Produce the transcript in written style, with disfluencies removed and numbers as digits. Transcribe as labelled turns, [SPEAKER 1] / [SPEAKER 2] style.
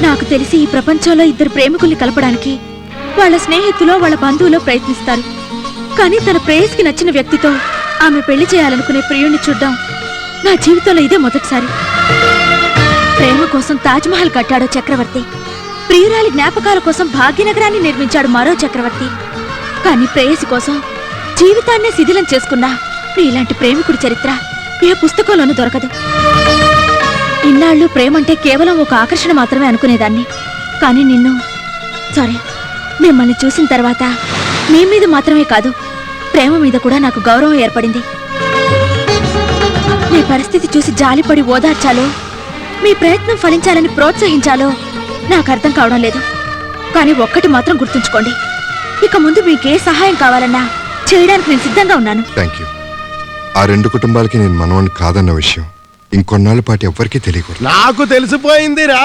[SPEAKER 1] నాకు తెలిసి ఈ ప్రపంచంలో ఇద్దరు ప్రేమికుల్ని కలపడానికి వాళ్ళ స్నేహితులో వాళ్ళ బంధువులో ప్రయత్నిస్తారు. కానీ తన ప్రేయస్కి నచ్చిన వ్యక్తితో ఆమె పెళ్లి చేయాలనుకునే ప్రియుణ్ణి చూడ్డం నా జీవితంలో ఇదే మొదటిసారి. ప్రేమ కోసం తాజ్మహల్ కట్టాడో చక్రవర్తి, ప్రియురాలి జ్ఞాపకాల కోసం భాగ్యనగరాన్ని నిర్మించాడు మరో చక్రవర్తి. కానీ ప్రేయసి కోసం జీవితాన్నే శిథిలం చేసుకున్నా ఇలాంటి ప్రేమికుడి చరిత్ర ఏ పుస్తకంలోనూ దొరకదు. ఇన్నాళ్ళు ప్రేమంటే కేవలం ఒక ఆకర్షణ మాత్రమే అనుకునేదాన్ని. కానీ మిమ్మల్ని చూసిన తర్వాత మీ మీద మాత్రమే కాదు, ప్రేమ మీద కూడా నాకు గౌరవం ఏర్పడింది. మీ పరిస్థితి చూసి జాలిపడి ఓదార్చాలో, మీ ప్రయత్నం ఫలించాలని ప్రోత్సహించాలో నాకు అర్థం కావడం లేదు. కానీ ఒక్కటి మాత్రం గుర్తుంచుకోండి, ఇక ముందు మీకే సహాయం కావాలన్నా చేయడానికి నేను సిద్ధంగా ఉన్నాను.
[SPEAKER 2] థాంక్యూ. ఆ రెండు కుటుంబాలకి నేను మనవని కాదన్న విషయం ఇంకొన్నాళ్ళ పాటు ఎవ్వరికీ తెలియకూడదు.
[SPEAKER 3] నాకు తెలిసిపోయిందిరా.